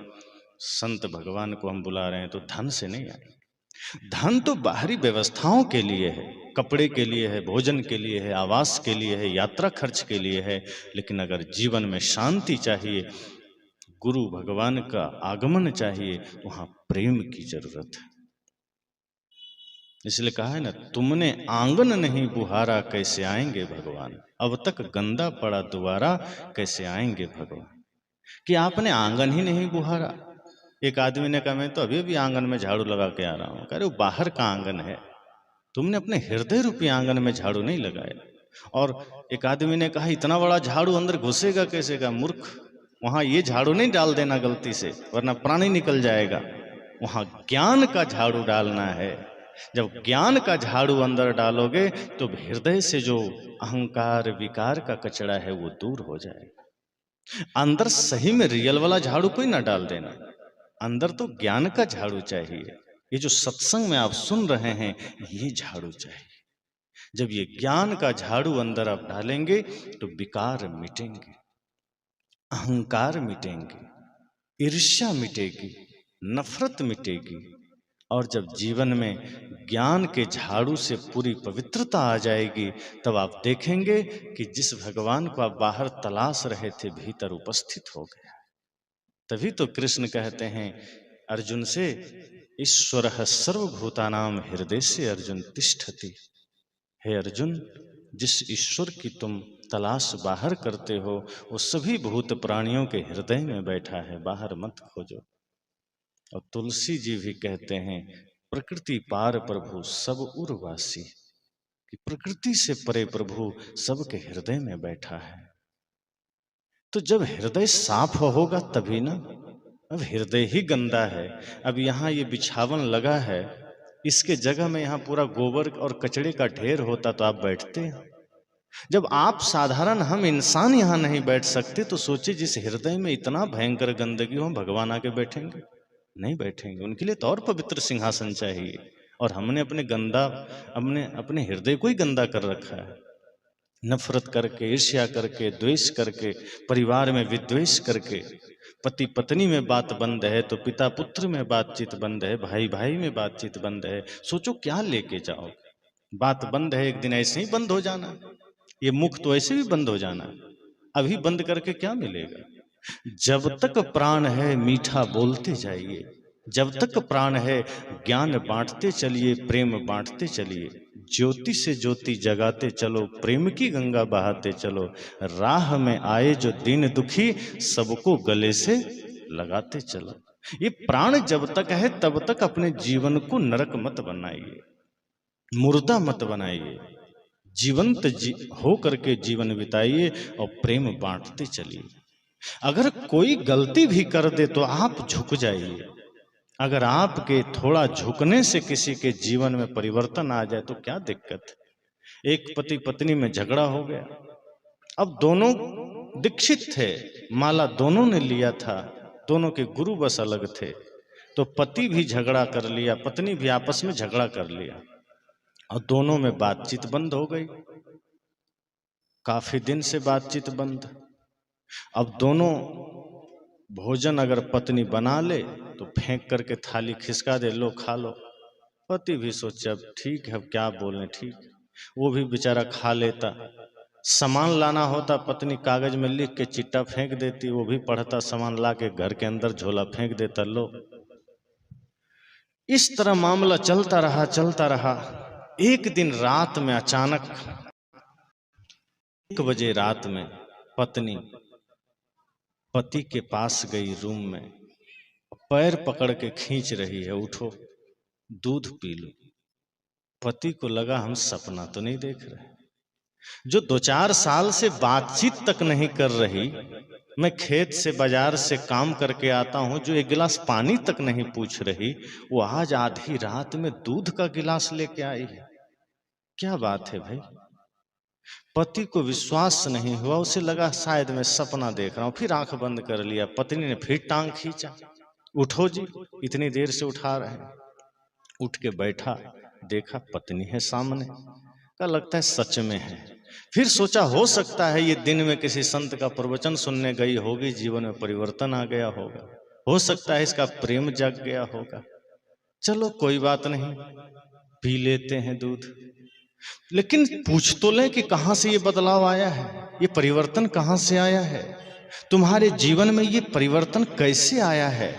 संत भगवान को हम बुला रहे हैं, तो धन से नहीं आए। धन तो बाहरी व्यवस्थाओं के लिए है, कपड़े के लिए है, भोजन के लिए है, आवास के लिए है, यात्रा खर्च के लिए है। लेकिन अगर जीवन में शांति चाहिए, गुरु भगवान का आगमन चाहिए, वहां प्रेम की जरूरत है। इसलिए कहा है ना, तुमने आंगन नहीं बुहारा कैसे आएंगे भगवान, अब तक गंदा पड़ा दोबारा कैसे आएंगे भगवान। कि आपने आंगन ही नहीं बुहारा। एक आदमी ने कहा मैं तो अभी भी आंगन में झाड़ू लगा के आ रहा हूं। कह रहे वो बाहर का आंगन है, तुमने अपने हृदय रूपी आंगन में झाड़ू नहीं लगाया। और एक आदमी ने कहा इतना बड़ा झाड़ू अंदर घुसेगा कैसे? का मूर्ख, वहां ये झाड़ू नहीं डाल देना गलती से, वरना प्राणी निकल जाएगा। वहां ज्ञान का झाड़ू डालना है, जब ज्ञान का झाड़ू अंदर डालोगे तो हृदय से जो अहंकार विकार का कचरा है वो दूर हो जाएगा। अंदर सही में रियल वाला झाड़ू कोई ना डाल देना, अंदर तो ज्ञान का झाड़ू चाहिए। ये जो सत्संग में आप सुन रहे हैं ये झाड़ू चाहिए। जब ये ज्ञान का झाड़ू अंदर आप डालेंगे तो विकार मिटेंगे, अहंकार मिटेंगे, ईर्ष्या मिटेगी, नफरत मिटेगी। और जब जीवन में ज्ञान के झाड़ू से पूरी पवित्रता आ जाएगी तब आप देखेंगे कि जिस भगवान को आप बाहर तलाश रहे थे भीतर उपस्थित हो गया। तभी तो कृष्ण कहते हैं अर्जुन से, ईश्वरः सर्वभूतानां हृदय से अर्जुन तिष्ठति। हे अर्जुन, जिस ईश्वर की तुम तलाश बाहर करते हो वो सभी भूत प्राणियों के हृदय में बैठा है, बाहर मत खोजो। और तुलसी जी भी कहते हैं, प्रकृति पार प्रभु सब उर्वासी, कि प्रकृति से परे प्रभु सबके हृदय में बैठा है। तो जब हृदय साफ होगा तभी ना। अब हृदय ही गंदा है, अब यहाँ ये बिछावन लगा है, इसके जगह में यहाँ पूरा गोबर और कचड़े का ढेर होता तो आप बैठते हैं। जब आप साधारण हम इंसान यहाँ नहीं बैठ सकते तो सोचिए जिस हृदय में इतना भयंकर गंदगी हो भगवान आके बैठेंगे? नहीं बैठेंगे। उनके लिए तो और पवित्र सिंहासन चाहिए। और हमने अपने हृदय को ही गंदा कर रखा है, नफरत करके, ईर्ष्या करके, द्वेष करके, परिवार में विद्वेष करके। पति पत्नी में बात बंद है तो पिता पुत्र में बातचीत बंद है, भाई भाई में बातचीत बंद है। सोचो क्या लेके जाओ? बात बंद है, एक दिन ऐसे ही बंद हो जाना। ये मुख तो ऐसे भी बंद हो जाना, अभी बंद करके क्या मिलेगा? जब तक प्राण है मीठा बोलते जाइए, जब तक प्राण है ज्ञान बांटते चलिए, प्रेम बांटते चलिए। ज्योति से ज्योति जगाते चलो, प्रेम की गंगा बहाते चलो। राह में आए जो दीन दुखी, सबको गले से लगाते चलो। ये प्राण जब तक है तब तक अपने जीवन को नरक मत बनाइए, मुर्दा मत बनाइए। जीवंत हो करके जीवन बिताइए और प्रेम बांटते चलिए। अगर कोई गलती भी कर दे तो आप झुक जाइए। अगर आपके थोड़ा झुकने से किसी के जीवन में परिवर्तन आ जाए तो क्या दिक्कत? एक पति पत्नी में झगड़ा हो गया, अब दोनों दीक्षित थे, माला दोनों ने लिया था, दोनों के गुरु बस अलग थे। तो पति भी झगड़ा कर लिया, पत्नी भी आपस में झगड़ा कर लिया और दोनों में बातचीत बंद हो गई। काफी दिन से बातचीत बंद। अब दोनों भोजन अगर पत्नी बना ले तो फेंक करके थाली खिसका दे, लो खा लो। पति भी सोचे अब ठीक है, अब क्या बोलें, ठीक। वो भी बेचारा खा लेता। सामान लाना होता, पत्नी कागज में लिख के चिट्टा फेंक देती, वो भी पढ़ता, सामान ला के घर के अंदर झोला फेंक देता, लो। इस तरह मामला चलता रहा। एक दिन रात में अचानक 1 बजे रात में पत्नी पति के पास गई रूम में, पैर पकड़ के खींच रही है, उठो दूध पी लो। पति को लगा हम सपना तो नहीं देख रहे। जो 2-4 साल से बातचीत तक नहीं कर रही, मैं खेत से बाजार से काम करके आता हूं, जो 1 गिलास पानी तक नहीं पूछ रही, वो आज आधी रात में दूध का गिलास लेके आई है। क्या बात है भाई? पति को विश्वास नहीं हुआ, उसे लगा शायद मैं सपना देख रहा हूं। फिर आंख बंद कर लिया। पत्नी ने फिर टांग खींचा, उठो जी, इतनी देर से उठा रहे हैं। उठ के बैठा, देखा पत्नी है सामने, का लगता है सच में है। फिर सोचा हो सकता है ये दिन में किसी संत का प्रवचन सुनने गई होगी, जीवन में परिवर्तन आ गया होगा, हो सकता है इसका प्रेम जग गया होगा, चलो कोई बात नहीं, पी लेते हैं दूध। लेकिन पूछ तो ले कि कहां से ये बदलाव आया है, ये परिवर्तन कहां से आया है, तुम्हारे जीवन में ये परिवर्तन कैसे आया है?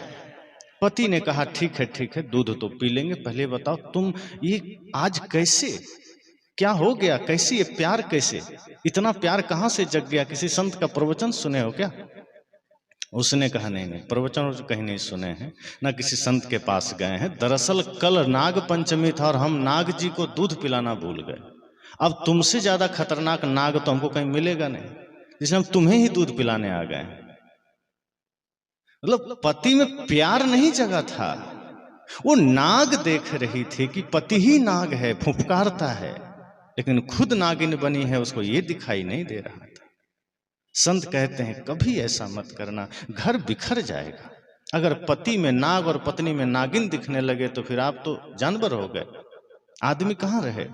पति ने कहा ठीक है दूध तो पी लेंगे, पहले बताओ तुम ये आज कैसे, क्या हो गया, कैसे ये प्यार, कैसे इतना प्यार कहां से जग गया? किसी संत का प्रवचन सुने हो क्या? उसने कहा नहीं, प्रवचन कहीं नहीं सुने हैं, ना किसी संत के पास गए हैं। दरअसल कल नाग पंचमी था और हम नाग जी को दूध पिलाना भूल गए। अब तुमसे ज्यादा खतरनाक नाग तो हमको कहीं मिलेगा नहीं, इसलिए हम तुम्हें ही दूध पिलाने आ गए। मतलब पति में प्यार नहीं जगा था, वो नाग देख रही थी कि पति ही नाग है, फुफकारता है, लेकिन खुद नागिन बनी है, उसको ये दिखाई नहीं दे रहा था। संत कहते हैं कभी ऐसा मत करना, घर बिखर जाएगा। अगर पति में नाग और पत्नी में नागिन दिखने लगे तो फिर आप तो जानवर हो गए, आदमी कहां रहे।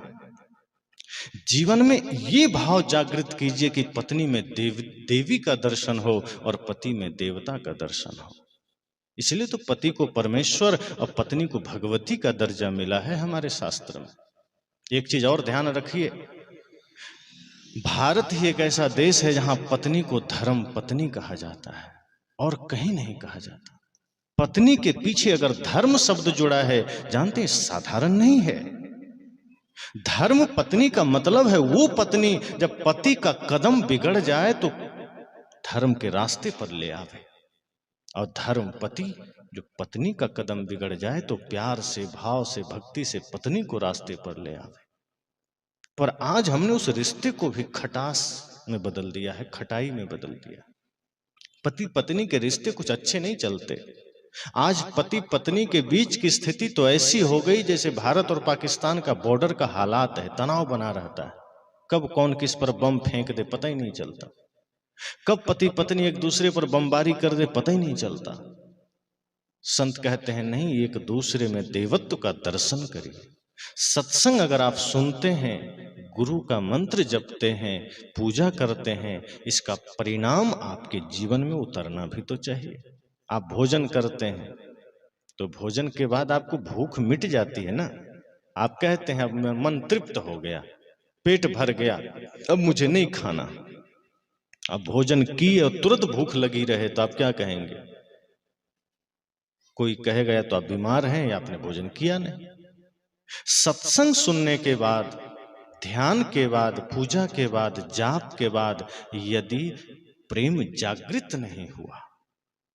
जीवन में ये भाव जागृत कीजिए कि पत्नी में देवी का दर्शन हो और पति में देवता का दर्शन हो। इसलिए तो पति को परमेश्वर और पत्नी को भगवती का दर्जा मिला है हमारे शास्त्र में। एक चीज और ध्यान रखिए, भारत ही एक ऐसा देश है जहां पत्नी को धर्म पत्नी कहा जाता है और कहीं नहीं कहा जाता। पत्नी के पीछे अगर धर्म शब्द जुड़ा है, जानते हैं साधारण नहीं है। धर्म पत्नी का मतलब है वो पत्नी जब पति का कदम बिगड़ जाए तो धर्म के रास्ते पर ले आवे, और धर्म पति जो पत्नी का कदम बिगड़ जाए तो प्यार से, भाव से, भक्ति से पत्नी को रास्ते पर ले आवे। पर आज हमने उस रिश्ते को भी खटास में बदल दिया है, खटाई में बदल दिया। पति पत्नी के रिश्ते कुछ अच्छे नहीं चलते। आज पति पत्नी के बीच की स्थिति तो ऐसी हो गई जैसे भारत और पाकिस्तान का बॉर्डर का हालात है, तनाव बना रहता है। कब कौन किस पर बम फेंक दे पता ही नहीं चलता, कब पति पत्नी एक दूसरे पर बमबारी कर दे पता ही नहीं चलता। संत कहते हैं नहीं, एक दूसरे में देवत्व का दर्शन करिए। सत्संग अगर आप सुनते हैं, गुरु का मंत्र जपते हैं, पूजा करते हैं, इसका परिणाम आपके जीवन में उतरना भी तो चाहिए। आप भोजन करते हैं तो भोजन के बाद आपको भूख मिट जाती है ना, आप कहते हैं अब मैं मन तृप्त हो गया, पेट भर गया, अब मुझे नहीं खाना। अब भोजन की और तुरंत भूख लगी रहे तो आप क्या कहेंगे? कोई कहेगा या तो आप बीमार हैं या आपने भोजन किया नहीं। सत्संग सुनने के बाद, ध्यान के बाद, पूजा के बाद, जाप के बाद यदि प्रेम जागृत नहीं हुआ,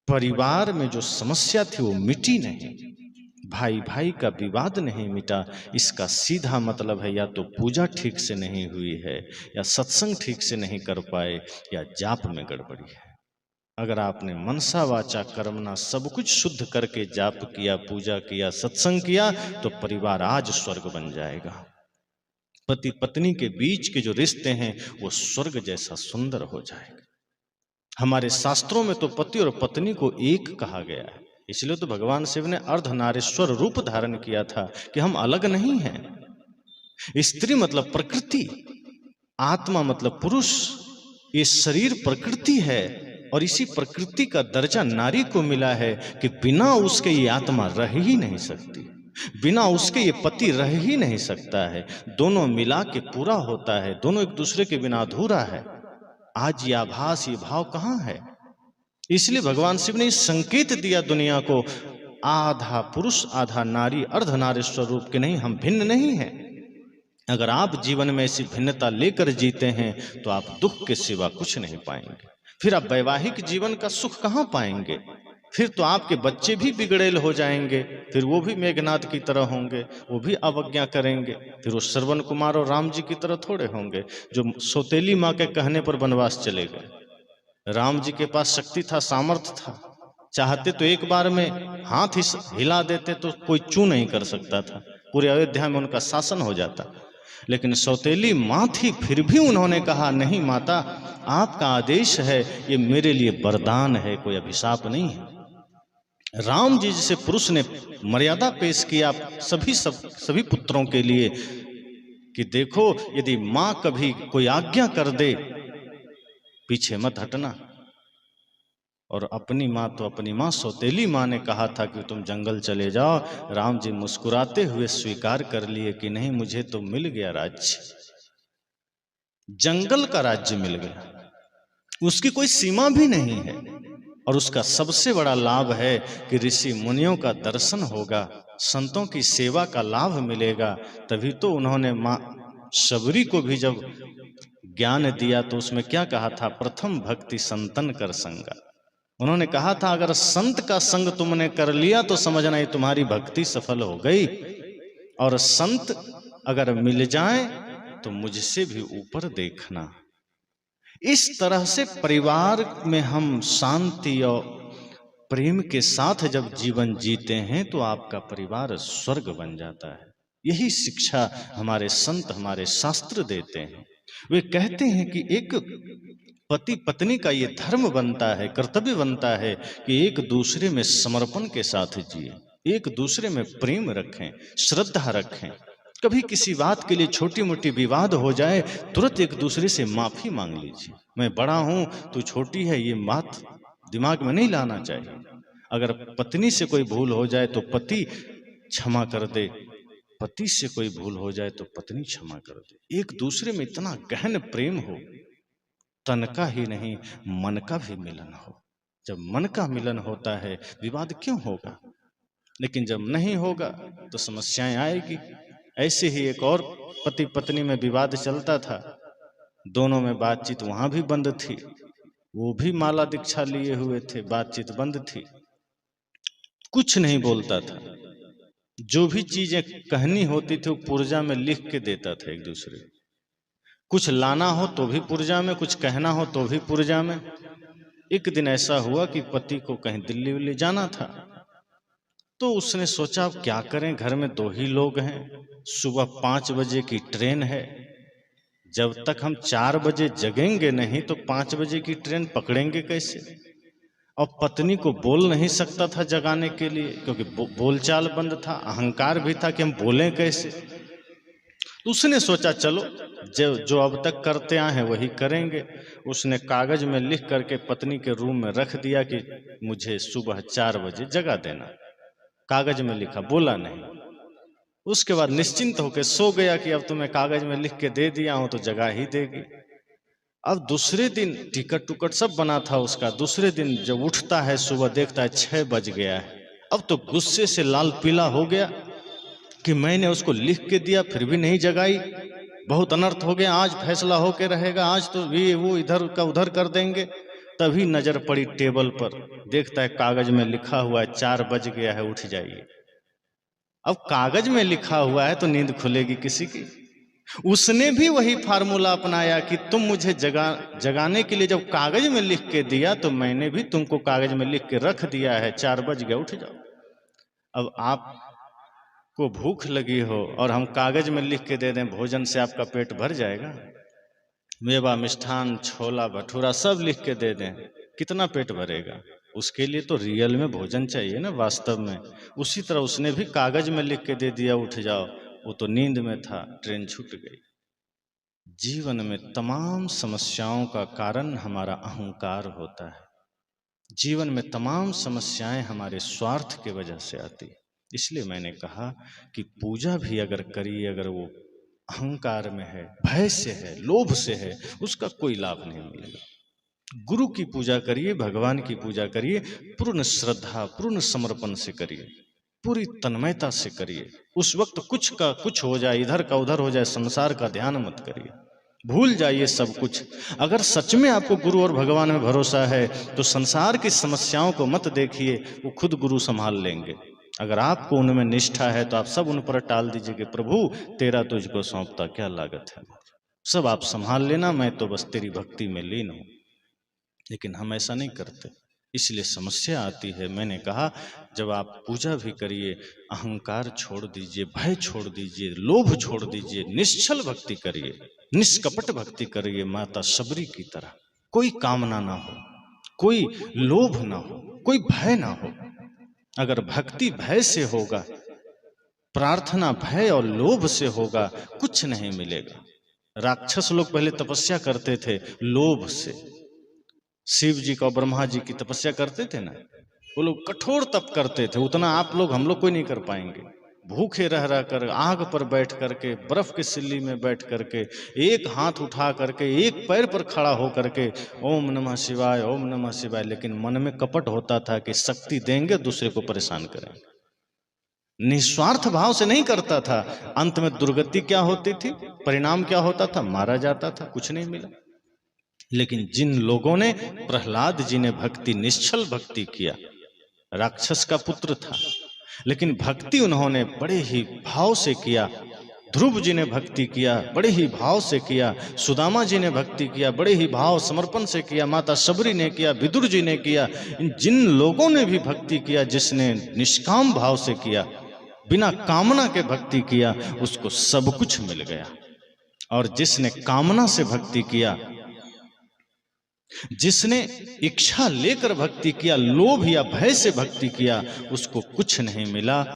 परिवार में जो समस्या थी वो मिटी नहीं, भाई भाई का विवाद नहीं मिटा, इसका सीधा मतलब है या तो पूजा ठीक से नहीं हुई है, या सत्संग ठीक से नहीं कर पाए, या जाप में गड़बड़ी है। अगर आपने मनसा वाचा कर्मना सब कुछ शुद्ध करके जाप किया, पूजा किया, सत्संग किया तो परिवार आज स्वर्ग बन जाएगा। पति पत्नी के बीच के जो रिश्ते हैं वो स्वर्ग जैसा सुंदर हो जाएगा। हमारे शास्त्रों में तो पति और पत्नी को एक कहा गया है, इसलिए तो भगवान शिव ने अर्धनारीश्वर रूप धारण किया था कि हम अलग नहीं हैं। स्त्री मतलब प्रकृति, आत्मा मतलब पुरुष, ये शरीर प्रकृति है और इसी प्रकृति का दर्जा नारी को मिला है कि बिना उसके ये आत्मा रह ही नहीं सकती, बिना उसके ये पति रह ही नहीं सकता है। दोनों मिला के पूरा होता है, दोनों एक दूसरे के बिना अधूरा है। आज ये आभास, ये भाव कहाँ है? इसलिए भगवान शिव ने संकेत दिया दुनिया को, आधा पुरुष आधा नारी, अर्धनारीश्वर रूप के नहीं, हम भिन्न नहीं हैं। अगर आप जीवन में ऐसी भिन्नता लेकर जीते हैं तो आप दुख के सिवा कुछ नहीं पाएंगे। फिर आप वैवाहिक जीवन का सुख कहाँ पाएंगे? फिर तो आपके बच्चे भी बिगड़ेल हो जाएंगे, फिर वो भी मेघनाथ की तरह होंगे, वो भी अवज्ञा करेंगे, फिर वो श्रवण कुमार और राम जी की तरह थोड़े होंगे जो सौतेली माँ के कहने पर वनवास चले गए। राम जी के पास शक्ति था, सामर्थ्य था, चाहते तो एक बार में हाथ हिला देते तो कोई चू नहीं कर सकता था, पूरे अयोध्या में उनका शासन हो जाता। लेकिन सौतेली माँ थी, फिर भी उन्होंने कहा नहीं माता, आपका आदेश है, ये मेरे लिए वरदान है, कोई अभिशाप नहीं है। राम जी जैसे पुरुष ने मर्यादा पेश किया सभी पुत्रों के लिए कि देखो यदि माँ कभी कोई आज्ञा कर दे पीछे मत हटना। और अपनी माँ तो अपनी माँ सौतेली माँ ने कहा था कि तुम जंगल चले जाओ। राम जी मुस्कुराते हुए स्वीकार कर लिए कि नहीं, मुझे तो मिल गया राज्य, जंगल का राज्य मिल गया, उसकी कोई सीमा भी नहीं है। और उसका सबसे बड़ा लाभ है कि ऋषि मुनियों का दर्शन होगा, संतों की सेवा का लाभ मिलेगा। तभी तो उन्होंने माँ शबरी को भी जब ज्ञान दिया तो उसमें क्या कहा था? प्रथम भक्ति संतन कर संगा। उन्होंने कहा था अगर संत का संग तुमने कर लिया तो समझना ये तुम्हारी भक्ति सफल हो गई, और संत अगर मिल जाए तो मुझसे भी ऊपर देखना। इस तरह से परिवार में हम शांति और प्रेम के साथ जब जीवन जीते हैं तो आपका परिवार स्वर्ग बन जाता है। यही शिक्षा हमारे संत, हमारे शास्त्र देते हैं। वे कहते हैं कि एक पति पत्नी का ये धर्म बनता है, कर्तव्य बनता है कि एक दूसरे में समर्पण के साथ जिए, एक दूसरे में प्रेम रखें, श्रद्धा रखें। कभी किसी बात के लिए छोटी मोटी विवाद हो जाए, तुरंत एक दूसरे से माफी मांग लीजिए। मैं बड़ा हूं, तू छोटी है, ये बात दिमाग में नहीं लाना चाहिए। अगर पत्नी से कोई भूल हो जाए तो पति क्षमा कर दे, पति से कोई भूल हो जाए तो पत्नी क्षमा कर दे। एक दूसरे में इतना गहन प्रेम हो, तन का ही नहीं मन का भी मिलन हो। जब मन का मिलन होता है, विवाद क्यों होगा? लेकिन जब नहीं होगा तो समस्याएं आएगी। ऐसे ही एक और पति पत्नी में विवाद चलता था, दोनों में बातचीत वहां भी बंद थी, वो भी माला दीक्षा लिए हुए थे, बातचीत बंद थी, कुछ नहीं बोलता था। जो भी चीजें कहनी होती थी वो पुर्जा में लिख के देता था एक दूसरे को। कुछ लाना हो तो भी पुर्जा में, कुछ कहना हो तो भी पुर्जा में। एक दिन ऐसा हुआ कि पति को कहीं दिल्ली विल्ली जाना था, तो उसने सोचा अब क्या करें, घर में 2 ही लोग हैं, सुबह 5 बजे की ट्रेन है, जब तक हम 4 बजे जगेंगे नहीं तो 5 बजे की ट्रेन पकड़ेंगे कैसे? और पत्नी को बोल नहीं सकता था जगाने के लिए, क्योंकि बोलचाल बंद था, अहंकार भी था कि हम बोलें कैसे। उसने सोचा चलो जो अब तक करते आए हैं वही करेंगे। उसने कागज में लिख करके पत्नी के रूम में रख दिया कि मुझे सुबह 4 बजे जगा देना। कागज में लिखा, बोला नहीं। उसके बाद निश्चिंत होकर सो गया कि अब तो मैं कागज में लिख के दे दिया हूं तो जगा ही देगी। अब दूसरे दिन टिकट टुकट सब बना था उसका। दूसरे दिन जब उठता है सुबह देखता है 6 बज गया है। अब तो गुस्से से लाल पीला हो गया कि मैंने उसको लिख के दिया फिर भी नहीं जगाई, बहुत अनर्थ हो गया, आज फैसला होके रहेगा, आज तो ये वो इधर का उधर कर देंगे। तभी नजर पड़ी टेबल पर, देखता है कागज में लिखा हुआ है 4 बज गया है, उठ जाइए। अब कागज में लिखा हुआ है तो नींद खुलेगी किसी की? उसने भी वही फार्मूला अपनाया कि तुम मुझे जगाने के लिए जब कागज में लिख के दिया तो मैंने भी तुमको कागज में लिख के रख दिया है, 4 बज गया, उठ जाओ। अब आपको भूख लगी हो और हम कागज में लिख के दे दें भोजन से आपका पेट भर जाएगा? मेवा, मिष्ठान, छोला भटूरा सब लिख के दे दें, कितना पेट भरेगा? उसके लिए तो रियल में भोजन चाहिए ना, वास्तव में। उसी तरह उसने भी कागज में लिख के दे दिया उठ जाओ, वो तो नींद में था, ट्रेन छूट गई। जीवन में तमाम समस्याओं का कारण हमारा अहंकार होता है। जीवन में तमाम समस्याएं हमारे स्वार्थ के वजह से आती। इसलिए मैंने कहा कि पूजा भी अगर करिए, अगर वो अहंकार में है, भय से है, लोभ से है, उसका कोई लाभ नहीं मिलेगा। गुरु की पूजा करिए, भगवान की पूजा करिए, पूर्ण श्रद्धा, पूर्ण समर्पण से करिए, पूरी तन्मयता से करिए। उस वक्त कुछ का कुछ हो जाए, इधर का उधर हो जाए, संसार का ध्यान मत करिए, भूल जाइए सब कुछ। अगर सच में आपको गुरु और भगवान में भरोसा है तो संसार की समस्याओं को मत देखिए, वो खुद गुरु संभाल लेंगे। अगर आपको उनमें निष्ठा है तो आप सब उन पर टाल दीजिए कि प्रभु तेरा तुझको सौंपता क्या लागत है, सब आप संभाल लेना, मैं तो बस तेरी भक्ति में लीन हूं। लेकिन हम ऐसा नहीं करते, इसलिए समस्या आती है। मैंने कहा जब आप पूजा भी करिए, अहंकार छोड़ दीजिए, भय छोड़ दीजिए, लोभ छोड़ दीजिए, निश्चल भक्ति करिए, निष्कपट भक्ति करिए, माता शबरी की तरह। कोई कामना ना हो, कोई लोभ ना हो, कोई भय ना हो। अगर भक्ति भय से होगा, प्रार्थना भय और लोभ से होगा, कुछ नहीं मिलेगा। राक्षस लोग पहले तपस्या करते थे लोभ से। शिव जी का, ब्रह्मा जी की तपस्या करते थे ना, वो लोग कठोर तप करते थे, उतना आप लोग, हम लोग कोई नहीं कर पाएंगे। भूखे रह रह कर, आग पर बैठ करके, बर्फ की सिल्ली में बैठ करके, एक हाथ उठा करके, एक पैर पर खड़ा हो करके ओम नमः शिवाय, ओम नमः शिवाय, लेकिन मन में कपट होता था कि शक्ति देंगे, दूसरे को परेशान करेंगे। निस्वार्थ भाव से नहीं करता था। अंत में दुर्गति क्या होती थी, परिणाम क्या होता था? मारा जाता था, कुछ नहीं मिला। लेकिन जिन लोगों ने, प्रहलाद जी ने भक्ति, निश्चल भक्ति किया, राक्षस का पुत्र था, लेकिन भक्ति उन्होंने बड़े ही भाव से किया, ध्रुव जी ने भक्ति किया, बड़े ही भाव से किया। सुदामा जी ने भक्ति किया, बड़े ही भाव समर्पण से किया। माता शबरी ने किया, विदुर जी ने किया। जिन लोगों ने भी भक्ति किया, जिसने निष्काम भाव से किया, बिना कामना के भक्ति किया, उसको सब कुछ मिल गया। और जिसने कामना से भक्ति किया, जिसने इच्छा लेकर भक्ति किया, लोभ या भय से भक्ति किया, उसको कुछ नहीं मिला।